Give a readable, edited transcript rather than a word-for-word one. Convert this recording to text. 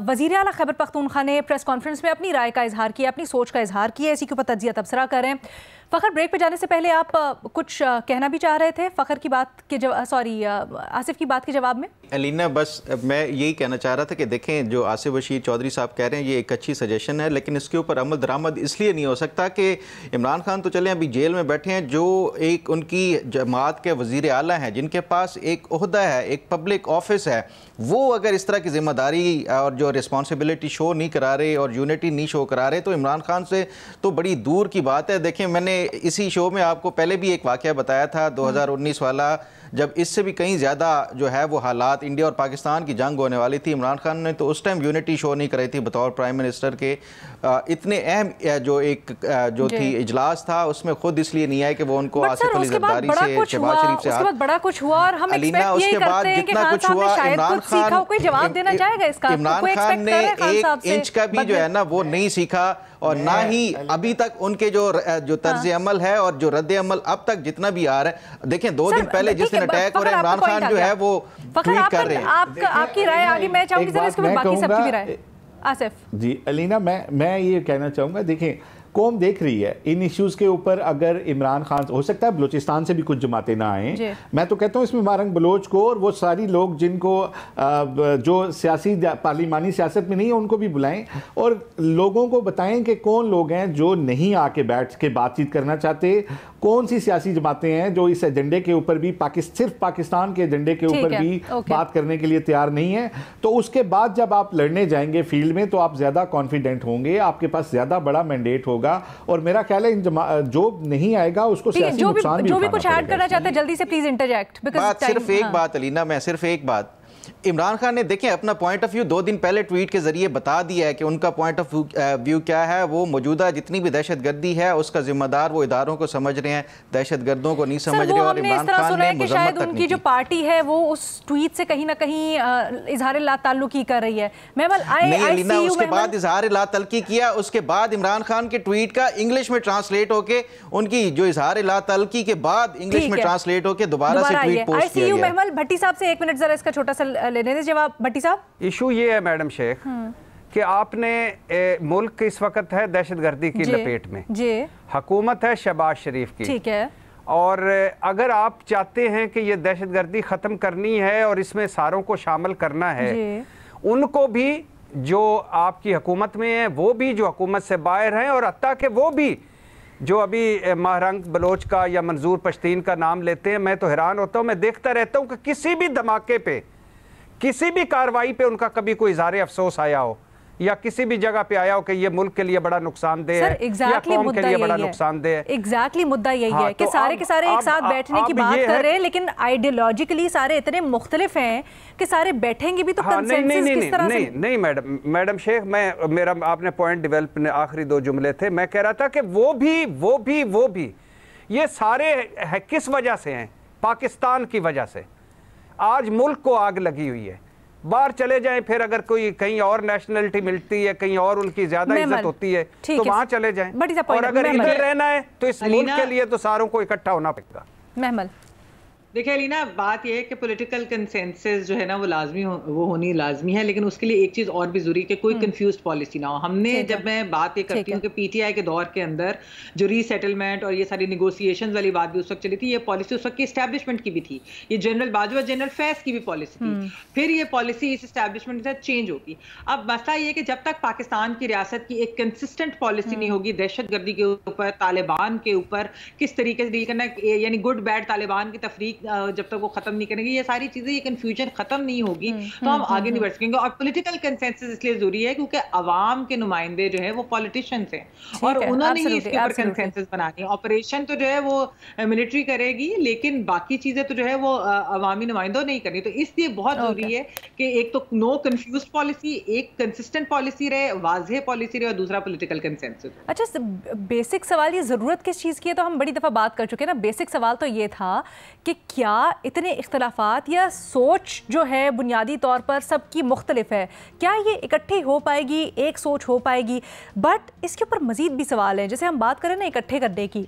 वज़ीर आला खैबर पख्तूनख्वा ने प्रेस कॉन्फ्रेंस में अपनी राय का इजहार किया, अपनी सोच का इजहार किया। इसी के ऊपर तज्जिया तबसरा कर रहे हैं। फ़खर, ब्रेक पे जाने से पहले आप कुछ कहना भी चाह रहे थे फ़खर की बात के आसिफ की बात के जवाब में। अलीना, बस मैं यही कहना चाह रहा था कि देखें, जो आसिफ बशीर चौधरी साहब कह रहे हैं ये एक अच्छी सजेशन है, लेकिन इसके ऊपर अमल दरामद इसलिए नहीं हो सकता कि इमरान खान तो चले अभी जेल में बैठे हैं, जो एक उनकी जमात के वज़ीर आला हैं, जिनके पास एक ओहदा है, एक पब्लिक ऑफिस है, वो अगर इस तरह की जिम्मेदारी और जो रिस्पॉन्सिबिलिटी शो नहीं करा रहे और यूनिटी नहीं शो करा रहे, तो इमरान खान से तो बड़ी दूर की बात है। देखें, मैंने इसी शो में आपको पहले भी एक वाक़या बताया था 2019 वाला, जब इससे भी कहीं ज़्यादा जो है वो हालात इंडिया और पाकिस्तान की जंग होने वाली थी। इमरान खान ने तो उस टाइम यूनिटी शो नहीं कराई थी बतौर प्राइम मिनिस्टर के। इतने अहम जो थी इजलास था, उसमें खुद इसलिए नहीं आए कि वो उनको आसिफ अली जरदारी से, शहबाज शरीफ से उसके बाद बड़ा कुछ हुआ और हम अलीना, उसके बाद जितना कुछ हुआ, इमरान खान ने 1 इंच का भी जो है ना वो नहीं सीखा, और ना ही अभी तक उनके जो तर्ज अमल है और जो रद्द अमल अब तक जितना भी आ रहा है। देखें, 2 दिन पहले जिस दिन अटैक हो रहा है, इमरान खान जो है वो ट्वीट कर रहे हैं। आपकी राय आगे मैं चाहूंगी जरा इसके बाद बाकी सबकी भी राय। आसिफ जी। अलीना, मैं ये कहना चाहूँगा, देखें कौम देख रही है इन इश्यूज़ के ऊपर। अगर इमरान खान, हो सकता है बलूचिस्तान से भी कुछ जमातें ना आएँ, मैं तो कहता हूँ इसमें मारंग बलोच को और वो सारी लोग जिनको जो सियासी पार्लिमानी सियासत में नहीं है उनको भी बुलाएं और लोगों को बताएं कि कौन लोग हैं जो नहीं आके बैठ के बातचीत करना चाहते, कौन सी सियासी जमातें हैं जो इस एजेंडे के ऊपर भी सिर्फ पाकिस्तान के एजेंडे के ऊपर भी बात करने के लिए तैयार नहीं है। तो उसके बाद जब आप लड़ने जाएंगे फील्ड में तो आप ज़्यादा कॉन्फिडेंट होंगे, आपके पास ज़्यादा बड़ा मैंडेट होगा, और मेरा ख्याल है जो नहीं आएगा उसको सियासी नुकसान भी जो भी कुछ ऐड करना चाहते हैं जल्दी से प्लीज इंटरजेक्ट। सिर्फ एक बात अलीना, मैं सिर्फ एक बात, इमरान खान ने देखें अपना पॉइंट ऑफ व्यू 2 दिन पहले ट्वीट के जरिए बता दिया है कि उनका पॉइंट ऑफ व्यू क्या है। वो मौजूदा जितनी भी दहशतगर्दी है उसका जिम्मेदार वो इदारों को समझ रहे हैं, दहशतगर्दों को नहीं समझ रहे। और इमरान खान ने शायद उनकी जो पार्टी है वो उस ट्वीट से कहीं ना कहीं इजहार ला ताल्लुकी कर रही है। उसके बाद इजहार ला ताल्लुकी किया, उसके बाद इमरान खान के ट्वीट का इंग्लिश में ट्रांसलेट होके, उनकी जो इजहार ला ताल्लुकी के बाद इंग्लिश में ट्रांसलेट होके दोबारा से ट्वीट पोस्ट किया गया। महमल भट्टी साहब से 1 मिनट जरा इसका छोटा सा लेने दे जवाब। भट्टी साहब, इशू ये है मैडम शेख कि आपने मुल्क इस वक्त है दहशतगर्दी की लपेट में, हुकूमत है शहबाज शरीफ की, ठीक है, और अगर आप चाहते हैं कि ये दहशतगर्दी ख़त्म करनी है और इसमें सारों को शामिल करना है, उनको भी जो आपकी हुकूमत में है, वो भी जो हुकूमत से बाहर हैं, और हत्ता कि वो भी जो अभी महरंग बलोच का या मंजूर पश्तीन का नाम लेते हैं। मैं तो हैरान होता हूँ, मैं देखता रहता हूँ कि किसी भी धमाके पे, किसी भी कार्रवाई पे उनका कभी कोई इज़हार अफसोस आया हो या किसी भी जगह पे आया हो कि ये मुल्क के लिए बड़ा नुकसानदेह है या कौम के लिए बड़ा नुकसानदेह है। एग्जैक्टली मुद्दा यही है कि सारे के सारे एक साथ बैठने की बात कर रहे हैं, लेकिन आइडियोलॉजिकली सारे इतने मुख्तलिफ हैं कि सारे बैठेंगे भी तो कंसेंसस किस तरह से? नहीं मैडम शेख, मेरा आपने पॉइंट डेवलप आखिरी 2 जुमले थे। मैं कह रहा था कि वो भी ये सारे है किस वजह से हैं? पाकिस्तान की वजह से। आज मुल्क को आग लगी हुई है, बाहर चले जाएं, फिर अगर कोई कहीं और नेशनलिटी मिलती है, कहीं और उनकी ज्यादा इज्जत होती है तो वहां चले जाएं, और अगर इधर रहना है तो इस मुल्क के लिए तो सारों को इकट्ठा होना पड़ेगा। महमल, देखिए अलीना, बात यह है कि पॉलिटिकल कंसेंसस जो है ना वो होनी लाजमी है, लेकिन उसके लिए एक चीज़ और भी जरूरी है कि कोई कंफ्यूज पॉलिसी ना हो। हमने जब मैं बात ये करती हूँ कि पीटीआई के दौर के अंदर जो रीसेटलमेंट और ये सारी निगोसिएशन वाली बात भी उस वक्त चली थी, ये पॉलिसी उस वक्त की इस्टेब्लिशमेंट की भी थी, ये जनरल बाजवा जनरल फैज की भी पॉलिसी थी। फिर ये पॉलिसी इस इस्टेब्लिशमेंट के साथ चेंज होगी। अब मसला ये कि जब तक पाकिस्तान की रियासत की एक कंसिस्टेंट पॉलिसी नहीं होगी दहशतगर्दी के ऊपर, तालिबान के ऊपर किस तरीके से डील करना है, यानी गुड बैड तालिबान की तफरीक जब तक वो खत्म नहीं करेंगे, ये सारी चीजें, ये कंफ्यूजन खत्म नहीं होगी तो हम आगे नहीं बढ़ सकेंगे। और पॉलिटिकल कंसेंसस इसलिए जरूरी है क्योंकि अवाम के नुमाइंदे जो है वो पॉलिटिशियंस हैं और उन्होंने ही इसके ऊपर कंसेंसस बनानी है। ऑपरेशन तो जो है वो मिलिट्री करेगी, लेकिन बाकी चीजें तो जो है वो अवामी नुमाइंदों नहीं करनी। तो इसलिए बहुत जरूरी है कि एक तो नो कंफ्यूज पॉलिसी, एक कंसिस्टेंट पॉलिसी रहे, वाज़ेह पॉलिसी रहे, और दूसरा पॉलिटिकल कंसेंसस। अच्छा, बेसिक सवाल ये जरूरत किस चीज़ की है तो हम बड़ी दफ़ा बात कर चुके हैं ना। बेसिक सवाल तो ये था कि क्या इतने इख्तलाफात या सोच जो है बुनियादी तौर पर सबकी मुख्तलिफ है, क्या ये इकट्ठी हो पाएगी, एक सोच हो पाएगी? बट इसके ऊपर मज़ीद भी सवाल हैं। जैसे हम बात करें ना इकट्ठे करने की,